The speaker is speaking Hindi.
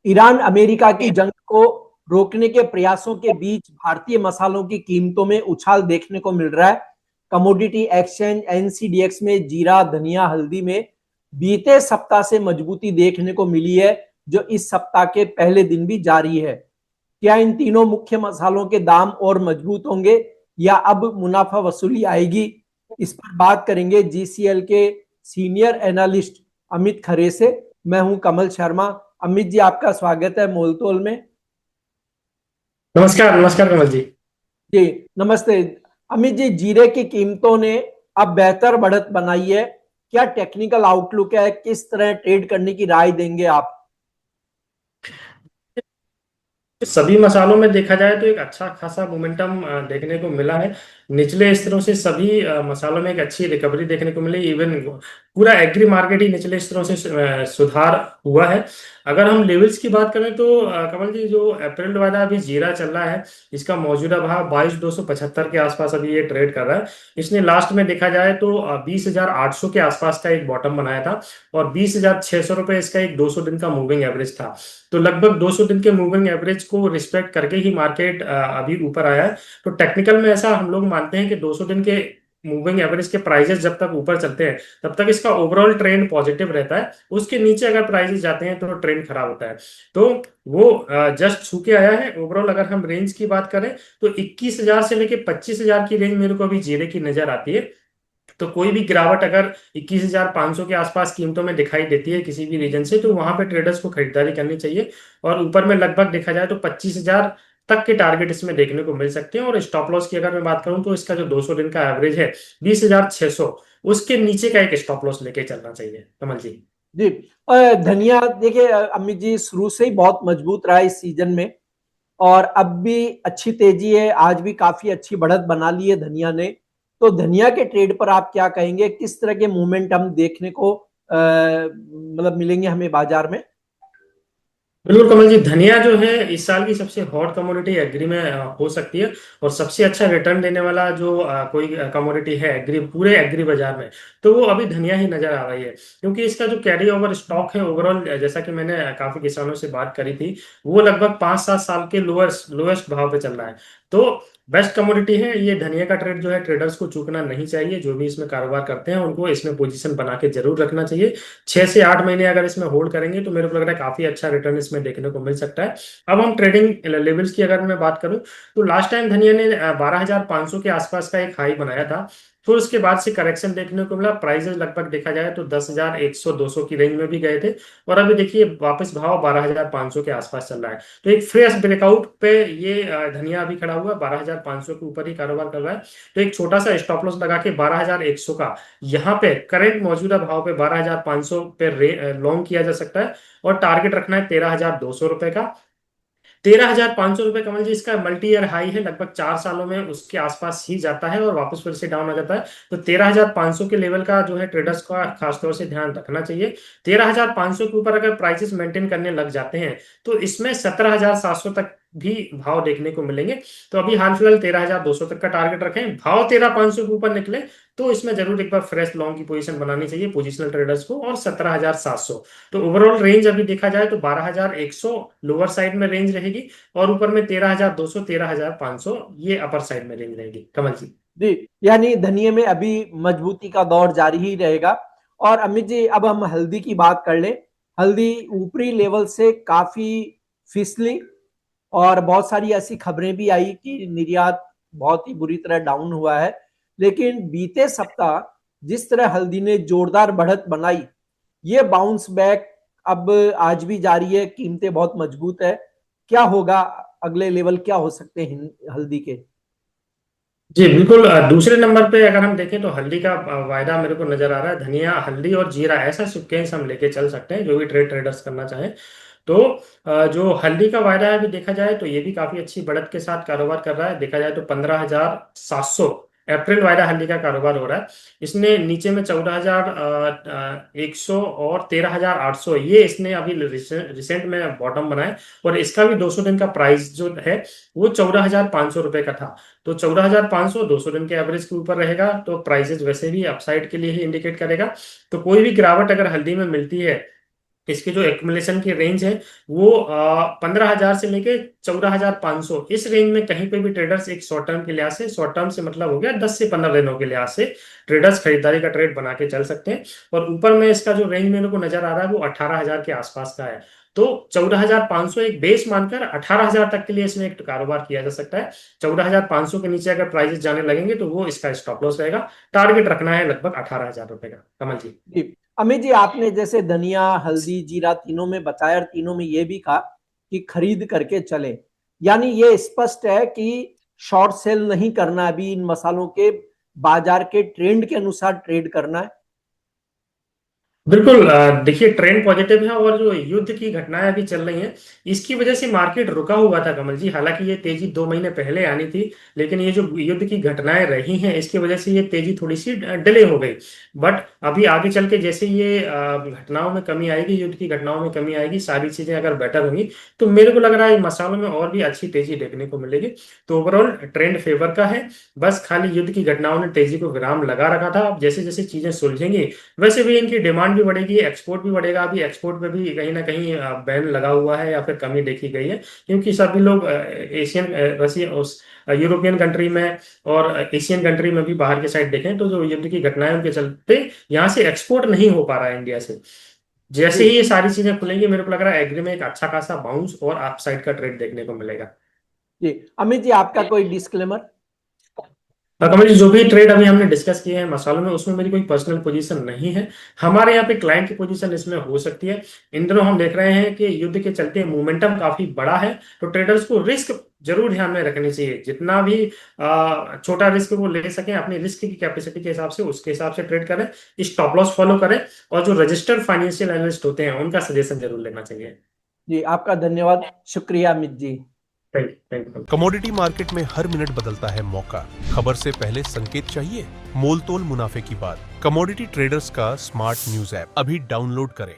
ईरान अमेरिका की जंग को रोकने के प्रयासों के बीच भारतीय मसालों की कीमतों में उछाल देखने को मिल रहा है। कमोडिटी एक्सचेंज एनसीडीएक्स में जीरा, धनिया, हल्दी में बीते सप्ताह से मजबूती देखने को मिली है, जो इस सप्ताह के पहले दिन भी जारी है। क्या इन तीनों मुख्य मसालों के दाम और मजबूत होंगे या अब मुनाफा वसूली आएगी? इस पर बात करेंगे जीसीएल के सीनियर एनालिस्ट अमित खरे से। मैं हूं कमल शर्मा। अमित जी, आपका स्वागत है मोलतोल में। नमस्कार नमस्कार कमल जी। जी नमस्ते। अमित जी, जीरे की कीमतों ने अब बेहतर बढ़त बनाई है। क्या टेक्निकल आउटलुक है? किस तरह ट्रेड करने की राय देंगे आप? सभी मसालों में देखा जाए तो एक अच्छा खासा मोमेंटम देखने को मिला है। निचले स्तरों से सभी मसालों में एक अच्छी रिकवरी देखने को मिली। इवन पूरा एग्री मार्केट ही निचले स्तरों से सुधार हुआ है। अगर हम लेवल्स की बात करें तो कमल जी, जो अप्रैल वाला अभी जीरा चल रहा है, इसका मौजूदा भाव 22,275 के आसपास अभी ये ट्रेड कर रहा है। इसने लास्ट में देखा जाए तो 20,800 के आसपास का एक बॉटम बनाया था और 20,600 रुपये इसका एक 200 दिन का मूविंग एवरेज था। तो लगभग 200 दिन के मूविंग एवरेज को रिस्पेक्ट करके ही मार्केट अभी ऊपर आया है। तो टेक्निकल में ऐसा हम लोग मानते हैं कि 200 दिन के मूविंग एवरेज के प्राइजेस जब तक ऊपर चलते हैं तब तक इसका ओवरऑल ट्रेंड पॉजिटिव रहता है। उसके नीचे अगर प्राइजेस जाते हैं तो ट्रेंड खराब होता है। तो वो जस्ट छू के आया है। ओवरऑल अगर हम रेंज की बात करें तो 21,000 से लेके 25,000 की रेंज मेरे को अभी जीरे की नजर आती है। तो कोई भी गिरावट अगर 21,500 के आसपास कीमतों में दिखाई देती है किसी भी रीजन से, तो वहां पे ट्रेडर्स को खरीदारी करनी चाहिए। और ऊपर में लगभग देखा जाए तो 25,000 तक के टारगेट इसमें देखने को मिल सकते हैं। और स्टॉप लॉस की अगर मैं बात करूं तो इसका जो 200 दिन का एवरेज है 20,600, उसके नीचे का एक स्टॉप लॉस लेके चलना चाहिए कमल जी। जी। धनिया देखिए, अमित जी, शुरू से ही बहुत मजबूत रहा है इस सीजन में और अब भी अच्छी तेजी है। आज भी काफी अच्छी बढ़त बना ली है धनिया ने। तो धनिया के ट्रेड पर आप क्या कहेंगे? किस तरह के मूवमेंट हम देखने को मतलब मिलेंगे हमें बाजार में? बिल्कुल कमल जी, धनिया जो है इस साल की सबसे हॉट कमोडिटी एग्री में हो सकती है। और सबसे अच्छा रिटर्न देने वाला जो कोई कमोडिटी है एग्री, पूरे एग्री बाजार में, तो वो अभी धनिया ही नजर आ रही है। क्योंकि इसका जो कैरी ओवर स्टॉक है ओवरऑल, जैसा कि मैंने काफी किसानों से बात करी थी, वो लगभग 5-7 साल के लोएस्ट भाव पे चल रहा है। तो बेस्ट कमोडिटी है ये धनिया का। ट्रेड जो है ट्रेडर्स को चूकना नहीं चाहिए। जो भी इसमें कारोबार करते हैं उनको इसमें पोजीशन बना के जरूर रखना चाहिए। 6 से 8 महीने अगर इसमें होल्ड करेंगे तो मेरे को लग रहा है काफी अच्छा रिटर्न इसमें देखने को मिल सकता है। अब हम ट्रेडिंग लेवल्स की अगर मैं बात करूं तो लास्ट टाइम धनिया ने 12,500 के आसपास का एक हाई बनाया था। फिर उसके बाद से करेक्शन देखने को मिला। प्राइसेस लगभग देखा जाए तो 10,100 200 की रेंज में भी गए थे। और अभी देखिए वापस भाव 12,500 के आसपास चल रहा है। तो एक फ्रेश ब्रेकआउट पे ये धनिया अभी खड़ा हुआ 12,500 के ऊपर ही कारोबार कर रहा है। तो एक छोटा सा स्टॉप लॉस लगा के 12,100 का यहाँ पे करंट मौजूदा भाव पे 12,500 पे लॉन्ग किया जा सकता है। और टारगेट रखना है 13,200 रुपए का। 13,500 रुपये कमल जी, इसका मल्टी ईयर हाई है। लगभग 4 सालों में उसके आसपास ही जाता है और वापस फिर से डाउन आ जाता है। तो 13,500 के लेवल का जो है ट्रेडर्स का खासतौर से ध्यान रखना चाहिए। 13,500 के ऊपर अगर प्राइसेस मेंटेन करने लग जाते हैं तो इसमें 17,700 तक भी भाव देखने को मिलेंगे। तो अभी हाल फिलहाल 13,200 तक का टारगेट रखें। भाव 13,500 के ऊपर निकले तो इसमें जरूर एक बार फ्रेश लॉन्ग की पोजीशन बनानी चाहिए पोजिशनल ट्रेडर्स को। और 17,700, तो ओवरऑल रेंज अभी देखा जाए तो 12,100 लोअर साइड में रेंज रहेगी। और ऊपर में 13,200 13,500 ये अपर साइड में रेंज रहेगी कमल जी। जी, यानी धनिये में अभी मजबूती का दौर जारी ही रहेगा। और अमित जी, अब हम हल्दी की बात कर लें। हल्दी ऊपरी लेवल से काफी फिसली और बहुत सारी ऐसी खबरें भी आई कि निर्यात बहुत ही बुरी तरह डाउन हुआ है। लेकिन बीते सप्ताह जिस तरह हल्दी ने जोरदार बढ़त बनाई, ये बाउंस बैक अब आज भी जारी है। कीमतें बहुत मजबूत है। क्या होगा? अगले लेवल क्या हो सकते हैं हल्दी के? जी बिल्कुल। दूसरे नंबर पे अगर हम देखें तो हल्दी का वायदा मेरे को नजर आ रहा है। धनिया, हल्दी और जीरा ऐसा सिक्वेंस हम लेके चल सकते हैं जो भी ट्रेडर्स करना चाहें। तो जो हल्दी का वायदा है अभी देखा जाए तो ये भी काफी अच्छी बढ़त के साथ कारोबार कर रहा है। देखा जाए तो 15,700 अप्रैल वायदा हल्दी का कारोबार हो रहा है। इसने नीचे में 14,100 और 13,800 ये इसने अभी रिसेंट में बॉटम बनाए। और इसका भी 200 दिन का प्राइस जो है वो 14,500 रुपये का था। तो 14,500 200 दिन के एवरेज के ऊपर रहेगा तो प्राइसेस वैसे भी अपसाइड के लिए ही इंडिकेट करेगा। तो कोई भी गिरावट अगर हल्दी में मिलती है इसकी जो एक्युमुलेशन की रेंज है वो 15,000 से लेके 14,500 इस रेंज में कहीं पे भी ट्रेडर्स एक शॉर्ट टर्म के लिहाज से, शॉर्ट टर्म से मतलब हो गया 10 से 15 दिनों के लिहाज से ट्रेडर्स खरीदारी का ट्रेड बना के चल सकते हैं। और ऊपर में इसका जो रेंज मेरे को नजर आ रहा है वो 18,000 के आसपास का है। तो 14,500 एक बेस मानकर 18,000 तक के लिए इसमें एक कारोबार किया जा सकता है। 14,500 के नीचे अगर प्राइसेस जाने लगेंगे तो वो इसका स्टॉप लॉस रहेगा। टारगेट रखना है लगभग 18,000 रुपए का। कमल जी। जी अमित जी, आपने जैसे धनिया, हल्दी, जीरा तीनों में बताया और तीनों में ये भी कहा कि खरीद करके चले, यानी ये स्पष्ट है कि शॉर्ट सेल नहीं करना, अभी इन मसालों के बाजार के ट्रेंड के अनुसार ट्रेड करना है। बिल्कुल। देखिए ट्रेंड पॉजिटिव है और जो युद्ध की घटनाएं अभी चल रही हैं इसकी वजह से मार्केट रुका हुआ था कमल जी। हालांकि ये तेजी 2 महीने पहले आनी थी, लेकिन ये जो युद्ध की घटनाएं रही हैं इसकी वजह से ये तेजी थोड़ी सी डिले हो गई। बट अभी आगे चल के जैसे ये घटनाओं में कमी आएगी, युद्ध की घटनाओं में कमी आएगी, सारी चीजें अगर बेटर होंगी तो मेरे को लग रहा है मसालों में और भी अच्छी तेजी देखने को मिलेगी। तो ओवरऑल ट्रेंड फेवर का है। बस खाली युद्ध की घटनाओं ने तेजी को विराम लगा रखा था। अब जैसे जैसे चीजें सुलझेंगी वैसे भी इनकी डिमांड भी बढ़ेगी, एक्सपोर्ट भी बढ़ेगा। अभी एक्सपोर्ट पे भी कहीं ना कहीं बैन लगा हुआ है या फिर कमी देखी गई है, क्योंकि सभी लोग एशियन, रशिया, उस यूरोपियन कंट्री में और एशियन कंट्री में भी बाहर के साइड देखें तो जो युद्ध की घटनाएं उनके चलते यहाँ से एक्सपोर्ट नहीं हो पा रहा है इंडिया से। जैसे ही जी ये सारी चीजें खुलेंगी मेरे को लग रहा है एग्री में एक अच्छा खासा बाउंस और अपसाइड का ट्रेड देखने को मिलेगा। जी अमित जी, आपका कोई डिस्क्लेमर? कमल जी, जो भी ट्रेड अभी हमने डिस्कस किए हैं मसालों में उसमें मेरी कोई पर्सनल पोजीशन नहीं है। हमारे यहाँ पे क्लाइंट की पोजीशन इसमें हो सकती है। इन दिनों हम देख रहे हैं कि युद्ध के चलते मोमेंटम काफी बड़ा है, तो ट्रेडर्स को रिस्क जरूर ध्यान में रखनी चाहिए। जितना भी छोटा रिस्क वो ले सकें अपनी रिस्क की कैपेसिटी के हिसाब से, उसके हिसाब से ट्रेड करें, स्टॉप लॉस फॉलो करें और जो रजिस्टर्ड फाइनेंशियल एनालिस्ट होते हैं उनका सजेशन जरूर लेना चाहिए। जी आपका धन्यवाद, शुक्रिया Amit ji. Thank you. Commodity market में हर मिनट बदलता है मौका। खबर से पहले संकेत चाहिए, मोल तोल मुनाफे की बात। कमोडिटी ट्रेडर्स का स्मार्ट न्यूज ऐप अभी डाउनलोड करें।